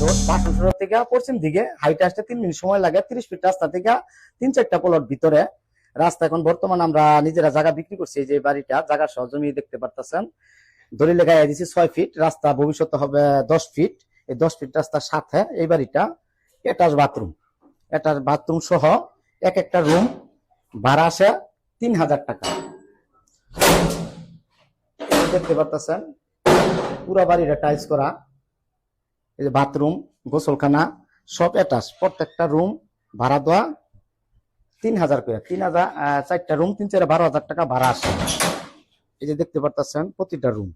Road বাসনসরা থেকে পশ্চিম দিকে হাইটে আসতে 3 মিনিট সময় লাগে। 30 ফিট রাস্তা থেকে 3-4টা প্লট ভিতরে রাস্তা। এখন বর্তমান আমরা নিজেরা জায়গা বিক্রি করছি। এই যে বাড়িটা জায়গা সহ জমি দেখতে পারতেছেন, দলিলে গায়ে দিছি 6 ফিট রাস্তা, ভবিষ্যতে হবে 10 ফিট। এই 10 ফিট রাস্তার সাথে এই বাড়িটা অ্যাটাচ বাথরুম সহ এক একটা রুম ভাড়া আসে 3000 টাকা। দেখতে পারতেছেন পুরো বাড়িটা টাইলস করা। এই যে বাথরুম, গোসলখানা সব অ্যাটাচ। প্রত্যেকটা রুম ভাড়া দেওয়া 3000 করে। 3000 4টা রুম 3-4-12,000 টাকা ভাড়া আসে। এই যে দেখতে পারতেছেন প্রতিটা রুম।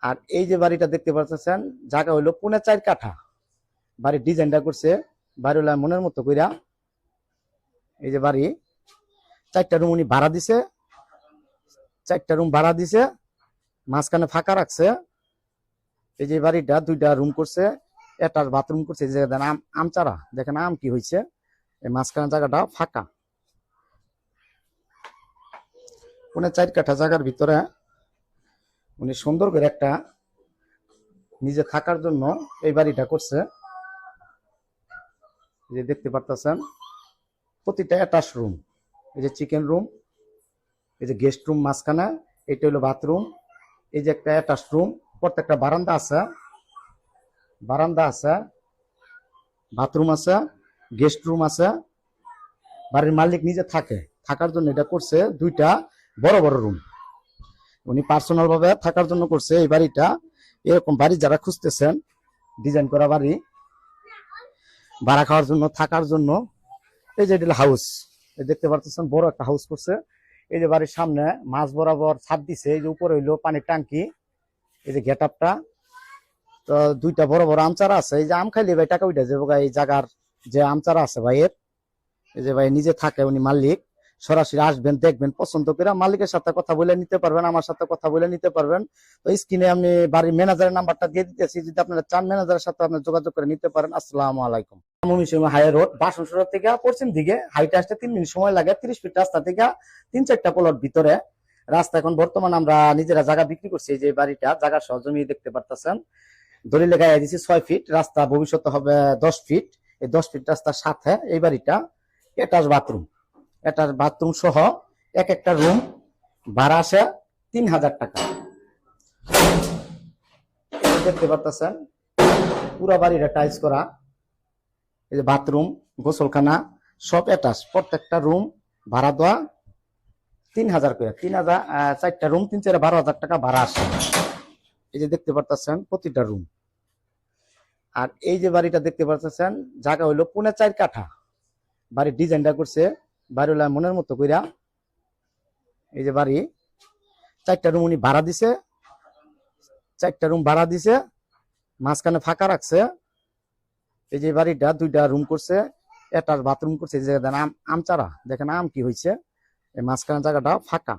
আর এই যে বাড়িটা দেখতে পারতেছেন জায়গা হইলো 4.5 কাঠা। বাড়ির ডিজাইনটা করছে বাড়িওয়ালা মনের মতো কইরা। এই যে বাড়ি 4টা রুম উনি ভাড়া দিছে, 4টা রুম ভাড়া দিছে, মাঝখানে ফাঁকা রাখছে। এই যে বাড়িটা 2টা রুম করছে, অ্যাটাচ বাথরুম করছে। এই জায়গা দেন আম চারা, দেখেন আম কি হয়েছে। এই মাঝখানে জায়গাটা ফাঁকা। 4.5 কাঠা জায়গার ভিতরে উনি সুন্দর করে একটা নিজে থাকার জন্য এই বাড়িটা করছে। যে দেখতে পারতেছেন প্রতিটা অ্যাটাচ রুম। এই যে চিকেন রুম, এই যে গেস্ট রুম মাঝখানে, এটা হলো বাথরুম। এই যে একটা অ্যাটাচ রুম, প্রত্যেকটা বারান্দা আছে, বাথরুম আছে, গেস্ট রুম আছে। বাড়ির মালিক নিজে থাকার জন্য এটা করছে 2টা বড় বড় রুম। উনি পার্সোনাল ভাবে থাকার জন্য করছে এই বাড়িটা। এরকম বাড়ি যারা খুঁজতেছেন, ডিজাইন করা বাড়ি ভাড়া খাওয়ার জন্য, থাকার জন্য, এই যে এটা হাউস দেখতে পারতেছেন, বড় একটা হাউস করছে। এই যে বাড়ির সামনে মাছ বরাবর ছাদ দিছে। এই যে উপরে হইলো পানির ট্যাঙ্কি। এই যে গেট আপটা, তো 2টা বড় বড় আম চারা আছে। এই যে আম খাইলে ভাই টাকা উঠে যাবো। এই জায়গার যে আম চারা আছে ভাইয়ের, এই যে ভাই নিজে থাকে, উনি মালিক। সরাসরি আসবেন, দেখবেন, পছন্দ করে মালিকের সাথে কথা বলে নিতে পারবেন, আমার সাথে কথা বলে নিতে পারবেন। তো স্ক্রিনে আমি বাড়ির ম্যানেজারের নাম্বারটা দিয়ে দিতেছি, যদি আপনারা চান ম্যানেজারের সাথে আপনি যোগাযোগ করে নিতে পারেন। আসসালামু আলাইকুম। হাই রোড বাসনসরা থেকে পশ্চিম দিকে হাইটে আসতে 3 মিনিট সময় লাগে। 30 ফিট রাস্তা থেকে 3-4টা প্লট ভিতরে রাস্তা। এখন বর্তমান আমরা নিজেরা জায়গা বিক্রি করছি। এই যে বাড়িটা জায়গা সহ জমি দেখতে পারতেছেন, দলিলে গায়ে দিছি 6 ফিট রাস্তা, ভবিষ্যতে হবে 10 ফিট। এই 10 ফিট রাস্তার সাথে এই বাড়িটা অ্যাটাচ বাথরুম সহ এক একটা রুম ভাড়া আসে 3000 টাকা। দেখতে পারতেছেন পুরো বাড়িটা টাইলস করা। এই যে বাথরুম, গোসলখানা সব অ্যাটাচ। প্রত্যেকটা রুম ভাড়া দেওয়া 3000 করে। 4টা রুম 3-4-12,000 টাকা ভাড়া আসে। এই যে দেখতে পারতেছেন প্রতিটা রুম। আর এই যে বাড়িটা দেখতে পারতেছেন জায়গা হইলো 4.5 কাঠা। বাড়ির ডিজাইনটা করছে বাড়িওয়ালা মনের মতো কইরা। এই যে বাড়ি 4টা রুম উনি ভাড়া দিছে, 4টা রুম ভাড়া দিছে, মাঝখানে ফাঁকা রাখছে। এই যে বাড়িটা 2টা রুম করছে, অ্যাটাচ বাথরুম করছে। এই জায়গা দেন আম চারা, দেখেন আম কি হয়েছে। এই মাঝখানে জায়গাটা ফাঁকা।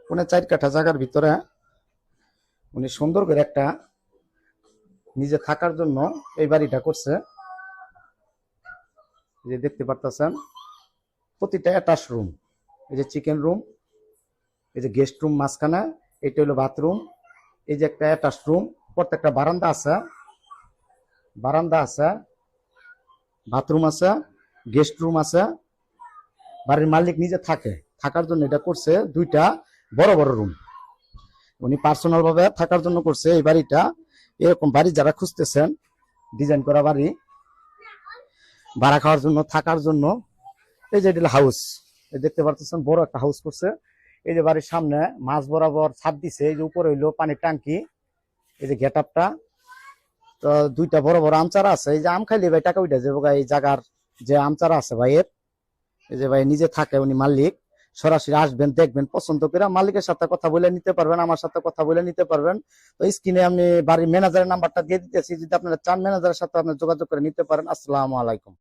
4.5 কাঠা জায়গার ভিতরে উনি সুন্দর করে একটা নিজে থাকার জন্য এই বাড়িটা করছে। যে দেখতে পারতেছেন প্রতিটা অ্যাটাচ রুম। এই যে চিকেন রুম, এই যে গেস্ট রুম মাঝখানে, এটা হলো বাথরুম। এই যে একটা অ্যাটাচ রুম, প্রত্যেকটা বারান্দা আছে, বাথরুম আছে, গেস্ট রুম আছে। বাড়ির মালিক নিজে থাকার জন্য এটা করছে 2টা বড় বড় রুম। উনি পার্সোনাল ভাবে থাকার জন্য করছে এই বাড়িটা। এরকম বাড়ি যারা খুঁজতেছেন, ডিজাইন করা বাড়ি ভাড়া খাওয়ার জন্য, থাকার জন্য, এই যে এটা হাউস দেখতে পারতেছেন, বড় একটা হাউস করছে। এই যে বাড়ির সামনে মাছ বরাবর ছাদ দিছে। এই যে উপরে হইলো পানির ট্যাঙ্কি। এই যে গেট আপটা, তো 2টা বড় বড় আম চারা আছে। এই যে আম খাইলে ভাই টাকা উঠে যাবো। এই জায়গার যে আম চারা আছে ভাইয়ের, এই যে ভাই নিজে থাকে, উনি মালিক। সরাসরি আসবেন, দেখবেন, পছন্দ করে মালিকের সাথে কথা বলে নিতে পারবেন, আমার সাথে কথা বলে নিতে পারবেন। তো স্ক্রিনে আমি বাড়ির ম্যানেজারের নাম্বারটা দিয়ে দিতেছি, যদি আপনারা চান ম্যানেজারের সাথে আপনি যোগাযোগ করে নিতে পারেন। আসসালামু আলাইকুম।